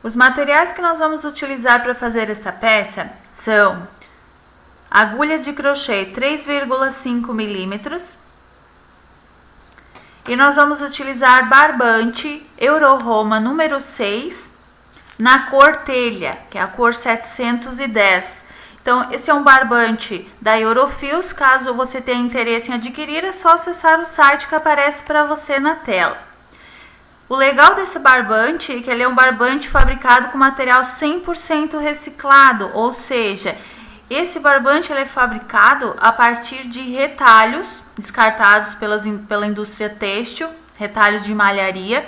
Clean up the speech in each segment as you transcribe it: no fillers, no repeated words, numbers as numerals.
Os materiais que nós vamos utilizar para fazer esta peça são agulha de crochê 3,5 milímetros e nós vamos utilizar barbante Euro Roma número 6 na cor telha, que é a cor 710. Então, esse é um barbante da Eurofios. Caso você tenha interesse em adquirir, é só acessar o site que aparece para você na tela. O legal desse barbante é que ele é um barbante fabricado com material 100% reciclado, ou seja, esse barbante ele é fabricado a partir de retalhos descartados pela indústria têxtil, retalhos de malharia,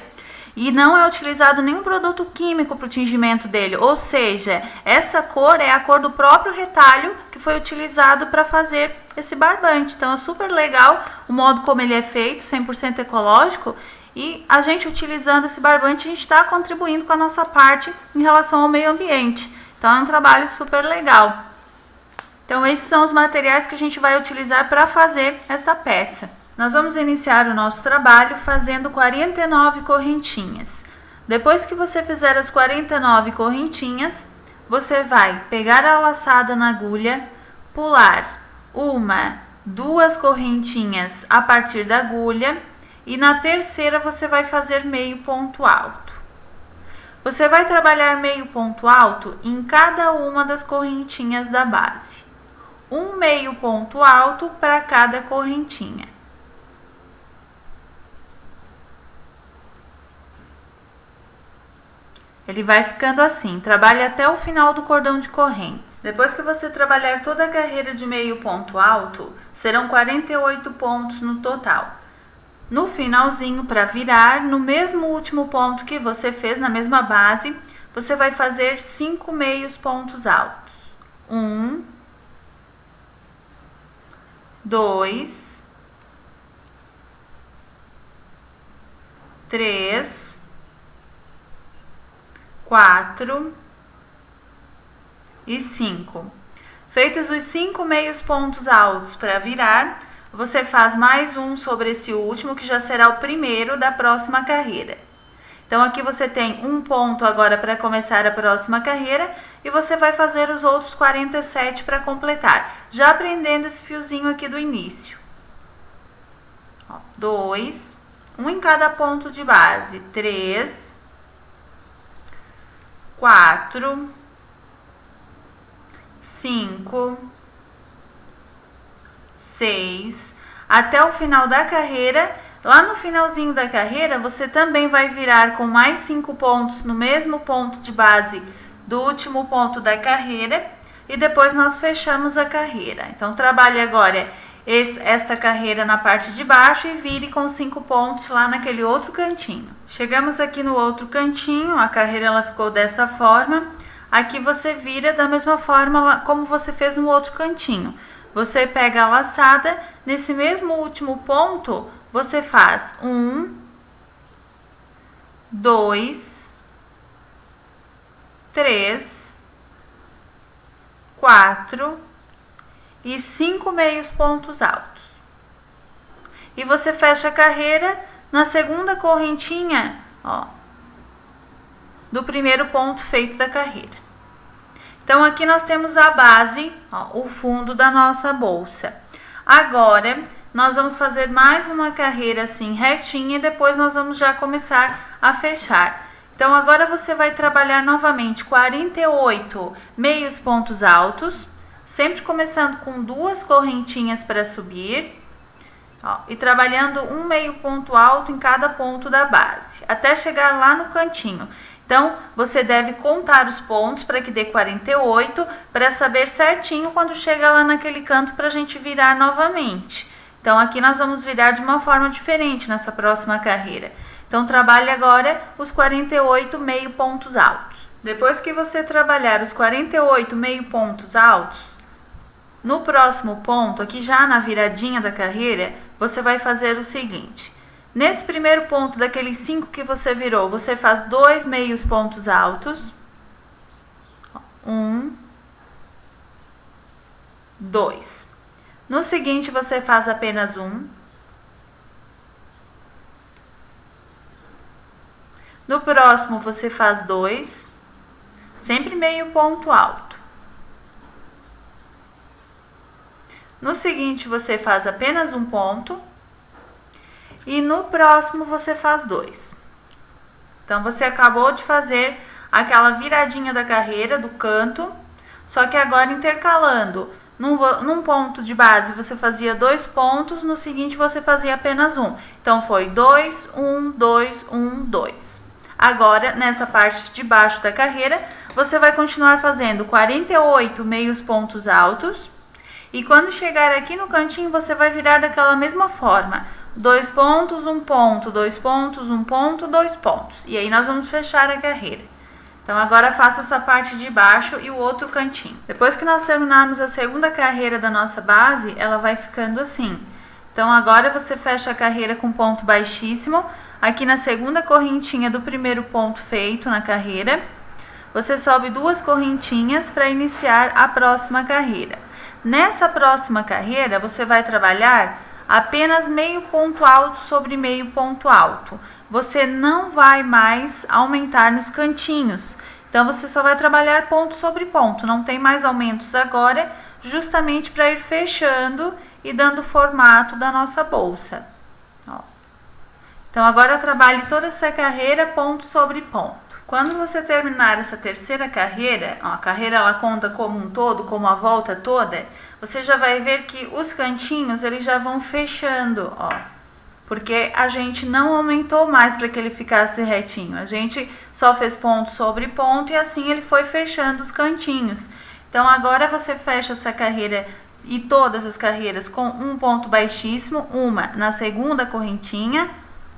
e não é utilizado nenhum produto químico para o tingimento dele, ou seja, essa cor é a cor do próprio retalho que foi utilizado para fazer esse barbante. Então é super legal o modo como ele é feito, 100% ecológico, e a gente utilizando esse barbante, a gente está contribuindo com a nossa parte em relação ao meio ambiente. Então é um trabalho super legal. Então esses são os materiais que a gente vai utilizar para fazer esta peça. Nós vamos iniciar o nosso trabalho fazendo 49 correntinhas. Depois que você fizer as 49 correntinhas, você vai pegar a laçada na agulha, pular uma, duas correntinhas a partir da agulha e na terceira você vai fazer meio ponto alto. Você vai trabalhar meio ponto alto em cada uma das correntinhas da base. Um meio ponto alto para cada correntinha. Ele vai ficando assim, trabalhe até o final do cordão de correntes. Depois que você trabalhar toda a carreira de meio ponto alto, serão 48 pontos no total. No finalzinho, para virar, no mesmo último ponto que você fez, na mesma base, você vai fazer 5 meios pontos altos. 1, 2, 3, 4 e 5. Feitos os 5 meios pontos altos para virar, você faz mais um sobre esse último, que já será o primeiro da próxima carreira. Então, aqui você tem um ponto agora para começar a próxima carreira e você vai fazer os outros 47 para completar, já aprendendo esse fiozinho aqui do início. 2, um em cada ponto de base, 3, 4, 5, 6, até o final da carreira. Lá no finalzinho da carreira, você também vai virar com mais 5 pontos no mesmo ponto de base do último ponto da carreira e depois nós fechamos a carreira. Então, trabalhe agora esta carreira na parte de baixo e vire com 5 pontos lá naquele outro cantinho. Chegamos aqui no outro cantinho, a carreira ela ficou dessa forma. Aqui você vira da mesma forma como você fez no outro cantinho. Você pega a laçada, nesse mesmo último ponto, você faz 1, 2, 3, 4 e 5 meios pontos altos. E você fecha a carreira na segunda correntinha, do primeiro ponto feito da carreira. Então, aqui nós temos a base, o fundo da nossa bolsa. Agora, nós vamos fazer mais uma carreira assim retinha e depois nós vamos já começar a fechar. Então, agora você vai trabalhar novamente 48 meios pontos altos, sempre começando com 2 correntinhas para subir, e trabalhando um meio ponto alto em cada ponto da base, até chegar lá no cantinho. Então, você deve contar os pontos para que dê 48, para saber certinho quando chega lá naquele canto para a gente virar novamente. Então, aqui nós vamos virar de uma forma diferente nessa próxima carreira. Então, trabalhe agora os 48 meio pontos altos. Depois que você trabalhar os 48 meio pontos altos, no próximo ponto, aqui já na viradinha da carreira, você vai fazer o seguinte. Nesse primeiro ponto daqueles 5 que você virou, você faz 2 meios pontos altos. 1, 2. No seguinte, você faz apenas 1. No próximo, você faz 2. sempre meio ponto alto. No seguinte, você faz apenas um ponto e no próximo você faz 2. Então, você acabou de fazer aquela viradinha da carreira do canto, só que agora intercalando. Num ponto de base você fazia 2 pontos, no seguinte você fazia apenas um. Então, foi 2, 1, 2, 1, 2. Agora, nessa parte de baixo da carreira, você vai continuar fazendo 48 meios pontos altos. E quando chegar aqui no cantinho, você vai virar daquela mesma forma. 2 pontos, 1 ponto, 2 pontos, 1 ponto, 2 pontos. E aí nós vamos fechar a carreira. Então, agora faça essa parte de baixo e o outro cantinho. Depois que nós terminarmos a segunda carreira da nossa base, ela vai ficando assim. Então, agora você fecha a carreira com ponto baixíssimo. Aqui na segunda correntinha do primeiro ponto feito na carreira, você sobe 2 correntinhas para iniciar a próxima carreira. Nessa próxima carreira, você vai trabalhar apenas meio ponto alto sobre meio ponto alto. Você não vai mais aumentar nos cantinhos. Então, você só vai trabalhar ponto sobre ponto. Não tem mais aumentos agora, justamente para ir fechando e dando formato da nossa bolsa. Ó. Então, agora trabalhe toda essa carreira ponto sobre ponto. Quando você terminar essa terceira carreira, ó, a carreira ela conta como um todo, como a volta toda, você já vai ver que os cantinhos eles já vão fechando, ó. Porque a gente não aumentou mais para que ele ficasse retinho. A gente só fez ponto sobre ponto e assim ele foi fechando os cantinhos. Então, agora você fecha essa carreira e todas as carreiras com um ponto baixíssimo, uma na segunda correntinha,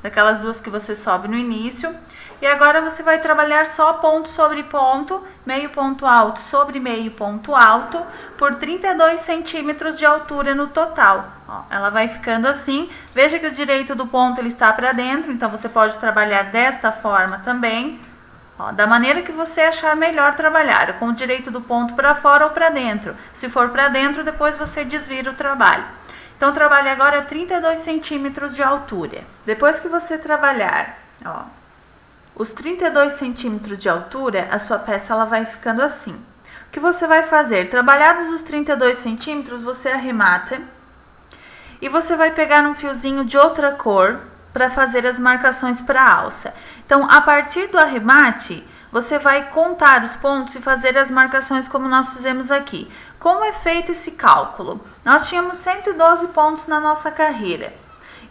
daquelas 2 que você sobe no início. E agora você vai trabalhar só ponto sobre ponto, meio ponto alto sobre meio ponto alto, por 32 centímetros de altura no total. Ó, ela vai ficando assim. Veja que o direito do ponto ele está para dentro, então você pode trabalhar desta forma também. Ó, da maneira que você achar melhor trabalhar, com o direito do ponto para fora ou para dentro. Se for para dentro, depois você desvira o trabalho. Então, trabalhe agora 32 centímetros de altura. Depois que você trabalhar, ó, os 32 centímetros de altura, a sua peça ela vai ficando assim. O que você vai fazer? Trabalhados os 32 centímetros, você arremata e você vai pegar um fiozinho de outra cor para fazer as marcações para a alça. Então, a partir do arremate, você vai contar os pontos e fazer as marcações como nós fizemos aqui. Como é feito esse cálculo? Nós tínhamos 112 pontos na nossa carreira.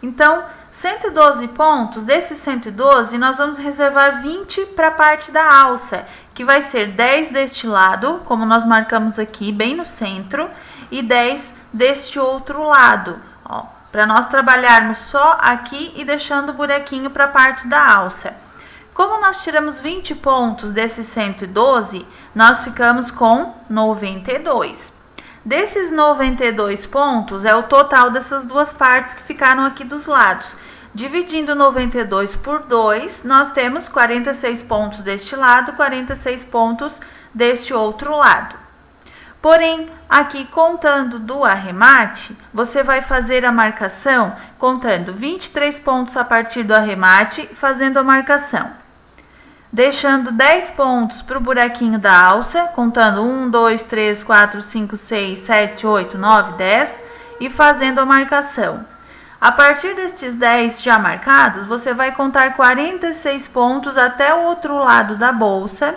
Então, 112 pontos, desses 112, nós vamos reservar 20 para a parte da alça, que vai ser 10 deste lado, como nós marcamos aqui, bem no centro, e 10 deste outro lado, ó, para nós trabalharmos só aqui e deixando o buraquinho para a parte da alça. Como nós tiramos 20 pontos desses 112, nós ficamos com 92. Desses 92 pontos é o total dessas duas partes que ficaram aqui dos lados. Dividindo 92 por 2, nós temos 46 pontos deste lado, 46 pontos deste outro lado. Porém, aqui contando do arremate, você vai fazer a marcação contando 23 pontos a partir do arremate, fazendo a marcação. Deixando 10 pontos para o buraquinho da alça, contando 1, 2, 3, 4, 5, 6, 7, 8, 9, 10 e fazendo a marcação. A partir destes 10 já marcados, você vai contar 46 pontos até o outro lado da bolsa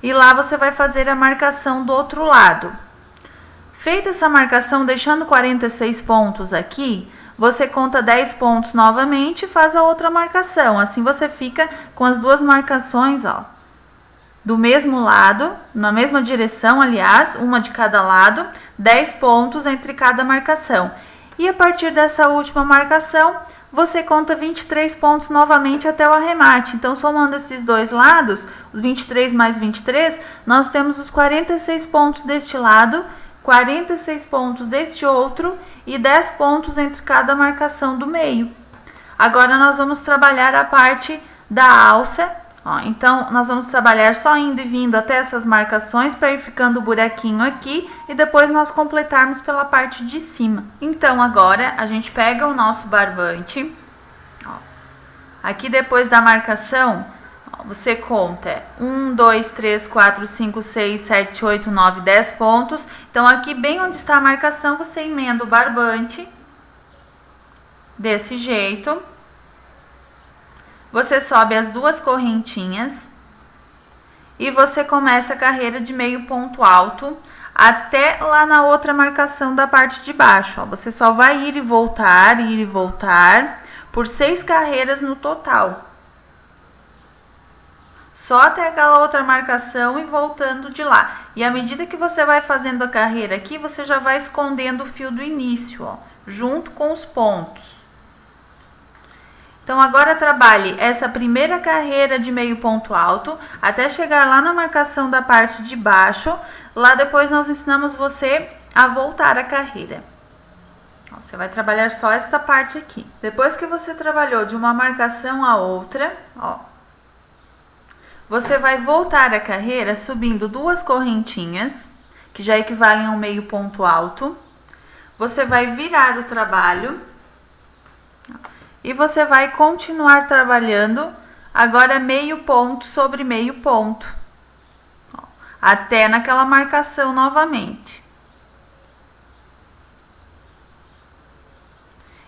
e lá você vai fazer a marcação do outro lado. Feita essa marcação, deixando 46 pontos aqui, você conta 10 pontos novamente e faz a outra marcação. Assim você fica com as duas marcações, ó, do mesmo lado, na mesma direção, aliás, uma de cada lado, 10 pontos entre cada marcação. E a partir dessa última marcação, você conta 23 pontos novamente até o arremate. Então, somando esses dois lados, os 23 mais 23, nós temos os 46 pontos deste lado, 46 pontos deste outro e 10 pontos entre cada marcação do meio. Agora, nós vamos trabalhar a parte da alça. Ó, então, nós vamos trabalhar só indo e vindo até essas marcações para ir ficando o buraquinho aqui e depois nós completarmos pela parte de cima. Então, agora, a gente pega o nosso barbante. Ó, aqui depois da marcação, Você conta 1, 2, 3, 4, 5, 6, 7, 8, 9, 10 pontos. Então, aqui bem onde está a marcação, você emenda o barbante. Desse jeito. Você sobe as duas correntinhas. E você começa a carreira de meio ponto alto até lá na outra marcação da parte de baixo. Ó. Você só vai ir e voltar por 6 carreiras no total. Só até aquela outra marcação e voltando de lá. E à medida que você vai fazendo a carreira aqui, você já vai escondendo o fio do início, ó, junto com os pontos. Então, agora trabalhe essa primeira carreira de meio ponto alto até chegar lá na marcação da parte de baixo. Lá depois nós ensinamos você a voltar a carreira. Você vai trabalhar só esta parte aqui. Depois que você trabalhou de uma marcação a outra, ó, você vai voltar a carreira subindo 2 correntinhas, que já equivalem a um meio ponto alto. Você vai virar o trabalho. E você vai continuar trabalhando agora meio ponto sobre meio ponto, ó, até naquela marcação novamente.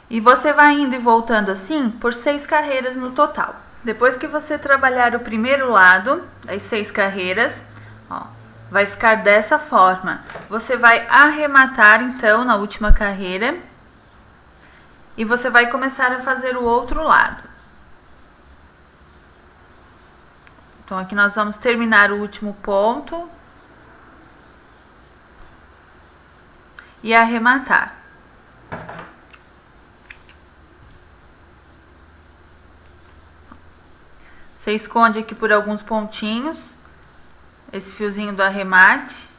E você vai indo e voltando assim por 6 carreiras no total. Depois que você trabalhar o primeiro lado das 6 carreiras, ó, vai ficar dessa forma. Você vai arrematar então na última carreira. E você vai começar a fazer o outro lado. Então, aqui nós vamos terminar o último ponto. E arrematar. Você esconde aqui por alguns pontinhos esse fiozinho do arremate.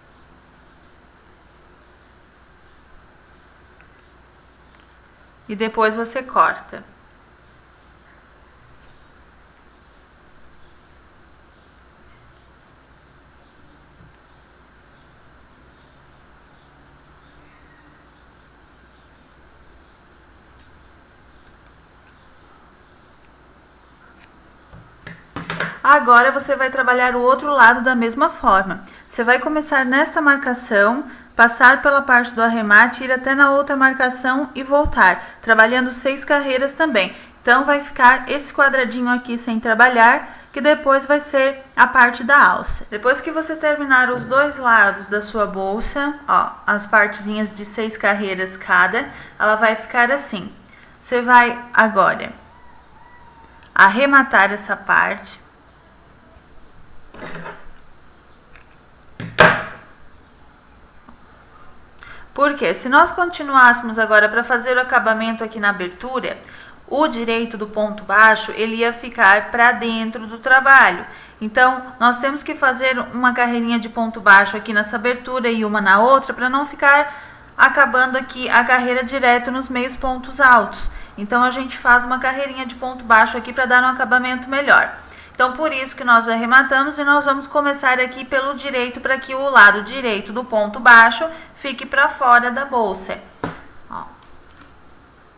E depois você corta. Agora você vai trabalhar o outro lado da mesma forma. Você vai começar nesta marcação, passar pela parte do arremate, ir até na outra marcação e voltar, trabalhando 6 carreiras também. Então, vai ficar esse quadradinho aqui sem trabalhar, que depois vai ser a parte da alça. Depois que você terminar os 2 lados da sua bolsa, ó, as partezinhas de 6 carreiras cada, ela vai ficar assim. Você vai agora arrematar essa parte. Porque se nós continuássemos agora para fazer o acabamento aqui na abertura, o direito do ponto baixo, ele ia ficar para dentro do trabalho. Então, nós temos que fazer uma carreirinha de ponto baixo aqui nessa abertura e uma na outra, para não ficar acabando aqui a carreira direto nos meios pontos altos. Então, a gente faz uma carreirinha de ponto baixo aqui para dar um acabamento melhor. Então, por isso que nós arrematamos e nós vamos começar aqui pelo direito, para que o lado direito do ponto baixo fique para fora da bolsa. Ó.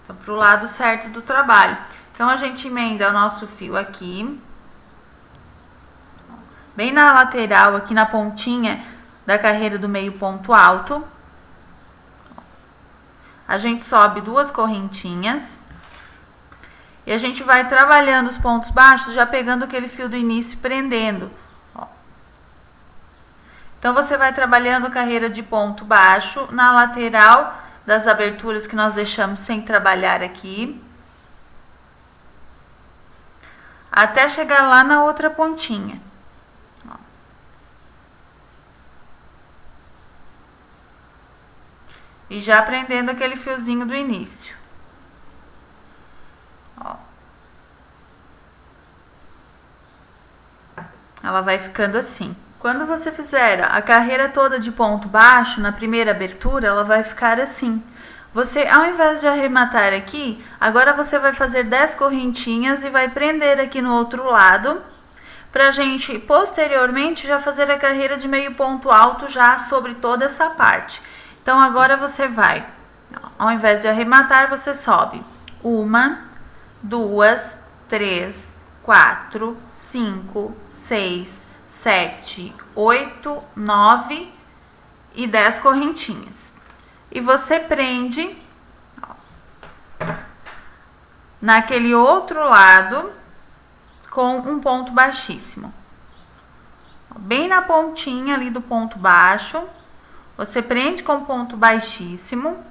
Então, para o lado certo do trabalho. Então, a gente emenda o nosso fio aqui. Bem na lateral, aqui na pontinha da carreira do meio ponto alto. A gente sobe 2 correntinhas. E a gente vai trabalhando os pontos baixos, já pegando aquele fio do início e prendendo. Ó. Então, você vai trabalhando carreira de ponto baixo na lateral das aberturas que nós deixamos sem trabalhar aqui. Até chegar lá na outra pontinha. Ó. E já prendendo aquele fiozinho do início. Ó. Ela vai ficando assim. Quando você fizer a carreira toda de ponto baixo, na primeira abertura, ela vai ficar assim. Você, ao invés de arrematar aqui, agora você vai fazer 10 correntinhas e vai prender aqui no outro lado, pra gente, posteriormente, já fazer a carreira de meio ponto alto já sobre toda essa parte. Então, agora você vai, ao invés de arrematar, você sobe 1, 2, 3, 4, 5, 6, 7, 8, 9 e 10 correntinhas. E você prende, ó, naquele outro lado com um ponto baixíssimo. Bem na pontinha ali do ponto baixo, você prende com ponto baixíssimo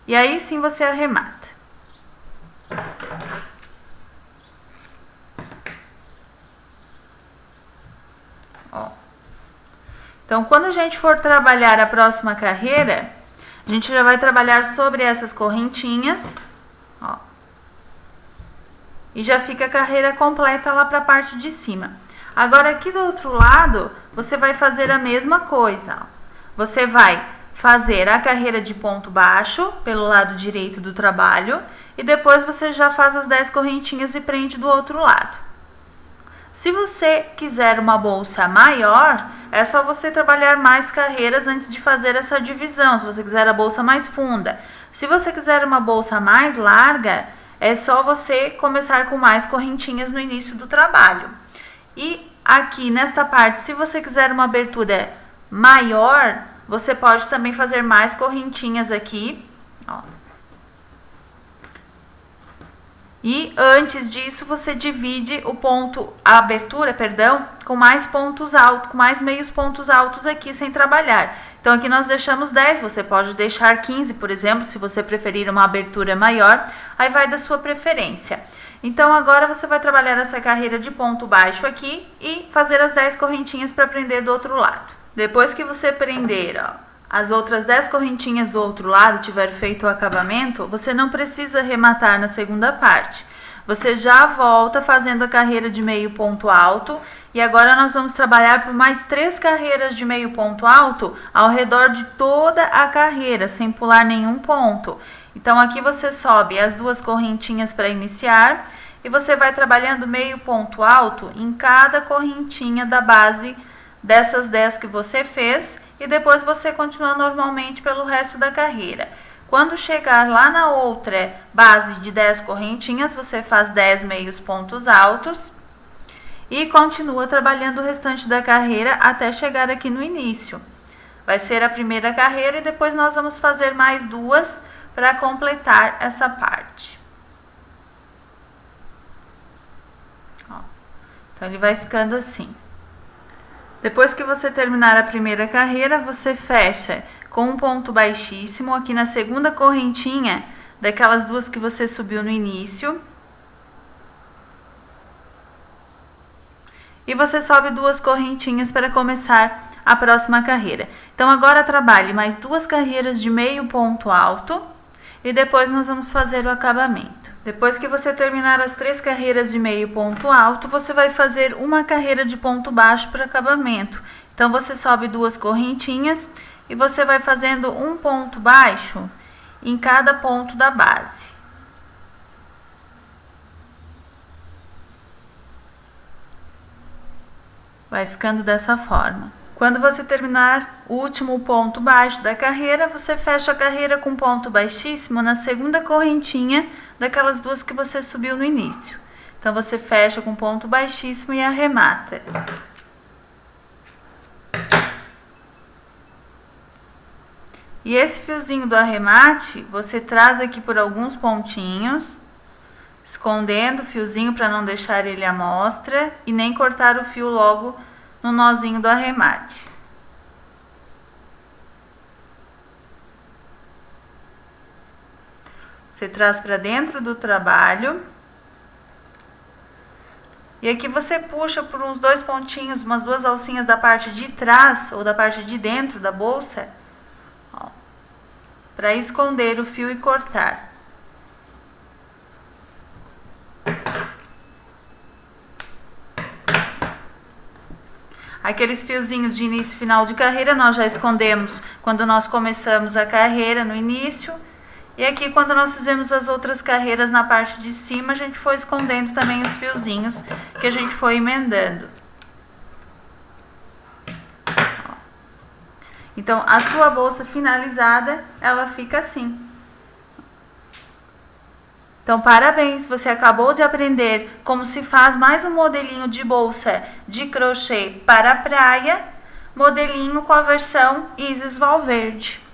e aí sim você arremata. Ó. Então, quando a gente for trabalhar a próxima carreira, a gente já vai trabalhar sobre essas correntinhas, ó, e já fica a carreira completa lá para a parte de cima. Agora, aqui do outro lado, você vai fazer a mesma coisa, ó. Você vai fazer a carreira de ponto baixo pelo lado direito do trabalho e depois você já faz as 10 correntinhas e prende do outro lado. Se você quiser uma bolsa maior, é só você trabalhar mais carreiras antes de fazer essa divisão, se você quiser a bolsa mais funda. Se você quiser uma bolsa mais larga, é só você começar com mais correntinhas no início do trabalho. E aqui nesta parte, se você quiser uma abertura maior, você pode também fazer mais correntinhas aqui, ó. E antes disso, você divide a abertura, com mais pontos altos, com mais meios pontos altos aqui sem trabalhar. Então aqui nós deixamos 10, você pode deixar 15, por exemplo, se você preferir uma abertura maior, aí vai da sua preferência. Então agora você vai trabalhar essa carreira de ponto baixo aqui e fazer as 10 correntinhas para prender do outro lado. Depois que você prender, ó, as outras 10 correntinhas do outro lado, tiver feito o acabamento, você não precisa arrematar na segunda parte. Você já volta fazendo a carreira de meio ponto alto e agora nós vamos trabalhar por mais 3 carreiras de meio ponto alto ao redor de toda a carreira, sem pular nenhum ponto. Então aqui você sobe as 2 correntinhas para iniciar e você vai trabalhando meio ponto alto em cada correntinha da base dessas 10 que você fez e depois você continua normalmente pelo resto da carreira. Quando chegar lá na outra base de 10 correntinhas, você faz 10 meios pontos altos e continua trabalhando o restante da carreira até chegar aqui no início. Vai ser a primeira carreira e depois nós vamos fazer mais 2 para completar essa parte. Ó, então ele vai ficando assim. Depois que você terminar a primeira carreira, você fecha com um ponto baixíssimo aqui na segunda correntinha daquelas 2 que você subiu no início. E você sobe 2 correntinhas para começar a próxima carreira. Então agora trabalhe mais 2 carreiras de meio ponto alto e depois nós vamos fazer o acabamento. Depois que você terminar as 3 carreiras de meio ponto alto, você vai fazer uma carreira de ponto baixo para acabamento. Então você sobe 2 correntinhas e você vai fazendo um ponto baixo em cada ponto da base. Vai ficando dessa forma. Quando você terminar o último ponto baixo da carreira, você fecha a carreira com ponto baixíssimo na segunda correntinha daquelas 2 que você subiu no início. Então você fecha com ponto baixíssimo e arremata. E esse fiozinho do arremate, você traz aqui por alguns pontinhos, escondendo o fiozinho para não deixar ele à mostra e nem cortar o fio logo no nozinho do arremate. Você traz para dentro do trabalho. E aqui você puxa por uns 2 pontinhos, umas 2 alcinhas da parte de trás ou da parte de dentro da bolsa, para esconder o fio e cortar. Aqueles fiozinhos de início e final de carreira nós já escondemos quando nós começamos a carreira no início. E aqui quando nós fizemos as outras carreiras na parte de cima, a gente foi escondendo também os fiozinhos que a gente foi emendando. Então, a sua bolsa finalizada, ela fica assim. Então, parabéns, você acabou de aprender como se faz mais um modelinho de bolsa de crochê para a praia, modelinho com a versão Isis Valverde.